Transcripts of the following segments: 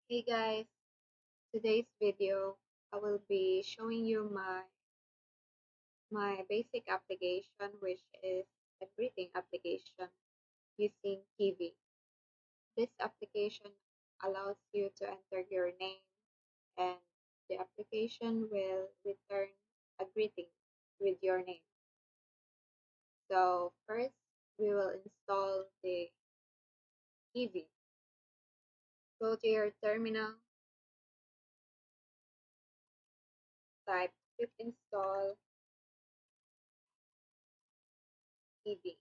Hey guys, today's video I will be showing you my basic application, which is a greeting application using Kivy. This application allows you to enter your name, and the application will return a greeting with your name. So first we will install the Kivy. Go to your terminal, type pip install Kivy.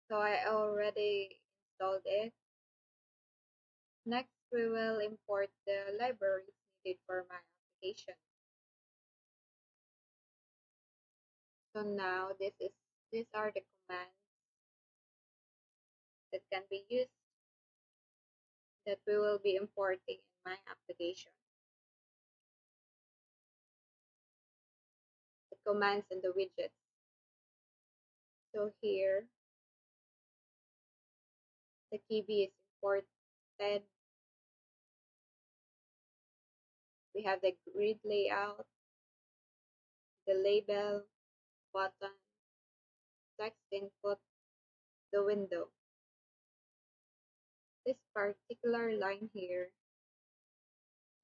So I already installed it. Next, we will import the libraries needed for my application. So now these are the commands that can be used that we will be importing in my application. The commands and the widgets. So here, the Kivy is imported. We have the grid layout, the label, button, text input, the window. This particular line here,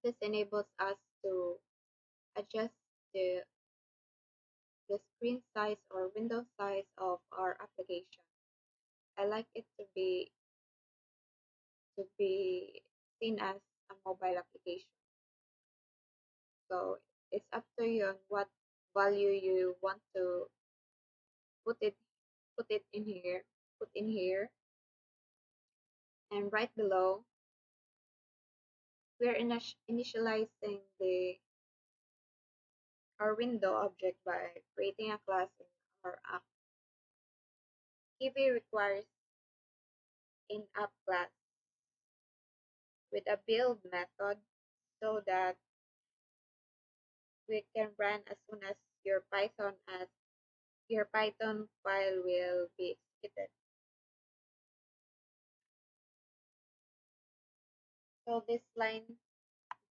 this enables us to adjust the screen size or window size of our application. I like it to be seen as a mobile application. So it's up to you on what value you want to put it put it in here, put in here. And right below, we're initializing the our window object by creating a class in our app. Kivy requires in-app class with a build method so that we can run as soon as your Python file will be executed. So this line,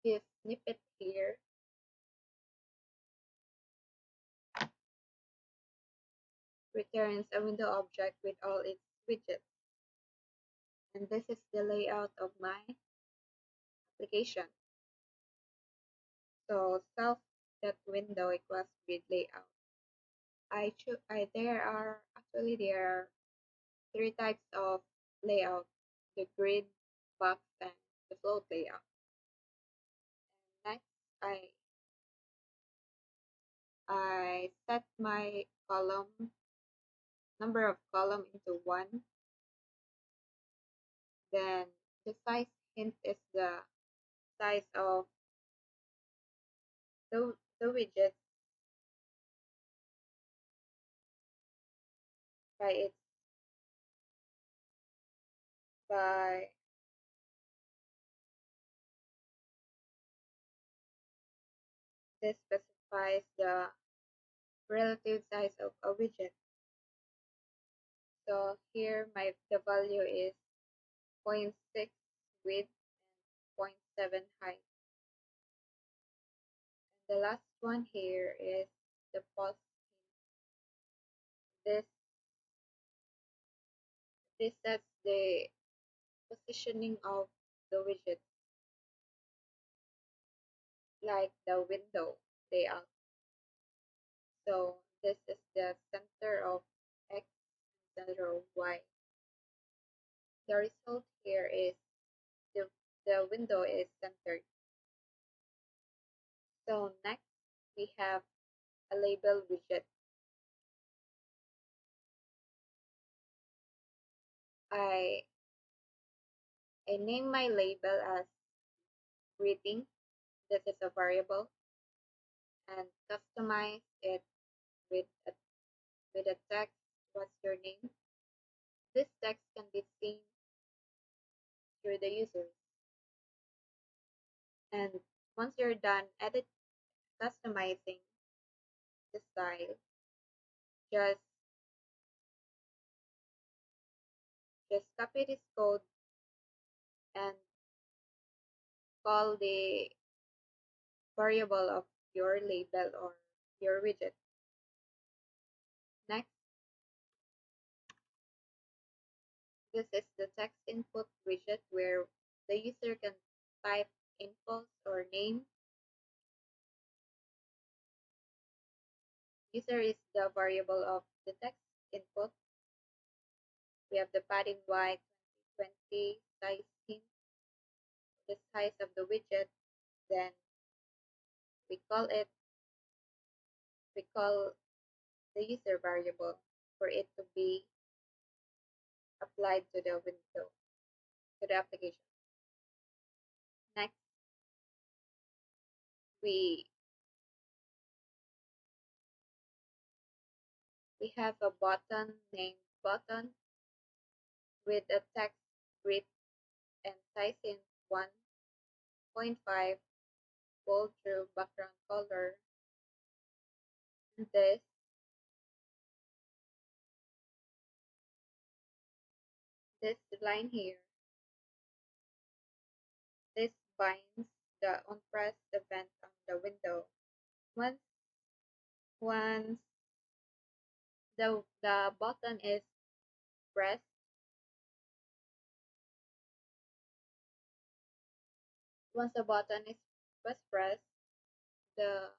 this snippet here, returns a window object with all its widgets. And this is the layout of my application. So self that window equals grid layout. There are three types of layout: the grid, box, and the float layout. And next, I set my number of column into 1. Then the size hint is the size of the widget by its by this specifies the relative size of a widget. So here the value is 0.6 width and 0.7 height. And the last one here is the pause hint. This sets the positioning of the widget, like the window layout. So this is the center of X and center of Y. The result here is the window is centered. So next we have a label widget. I name my label as greeting. This is a variable, and customize it with a text. What's your name? This text can be seen through the users. And once you're done customizing the style, just copy this code and call the variable of your label or your widget. Next, this is the text input widget where the user can type infos or name. User is the variable of the text input. We have the padding white 2020 size hint, the size of the widget. Then we call it, we call the user variable for it to be applied to the window, to the application. Next, we we have a button named button with a text grid and size in 1.5 bold through background color. This this line here, this binds the on-press event on the window. Once once the button is pressed, once the button is was pressed, the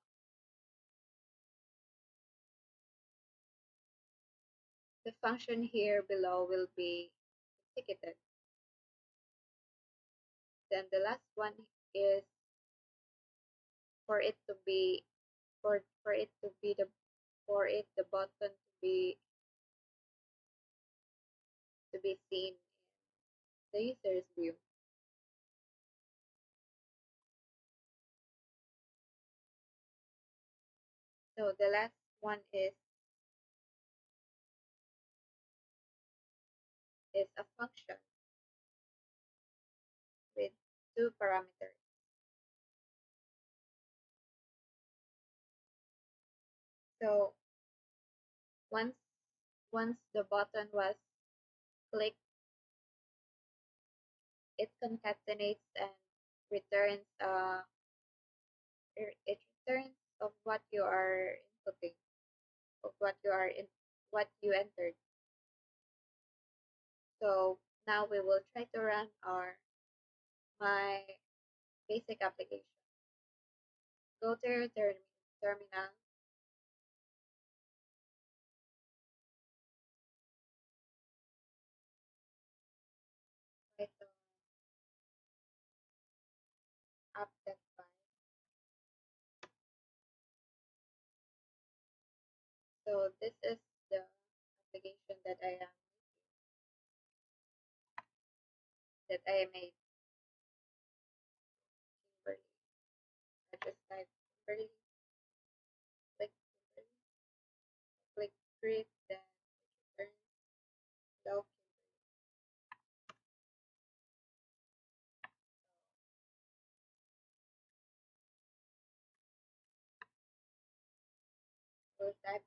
the function here below will be executed. Then the last one is for it to be for it to be for it the button to be seen in the user's view. So the last one is a function with two parameters. So once once the button was clicked, it concatenates and returns it returns of what you are inputting, of what you are in what you entered. So now we will try to run my basic application. Go to your terminal, Python app.py. So this is the application that I made. Kimberly. I just type Kimberly, click Kimberly, click create, then return hello. We'll type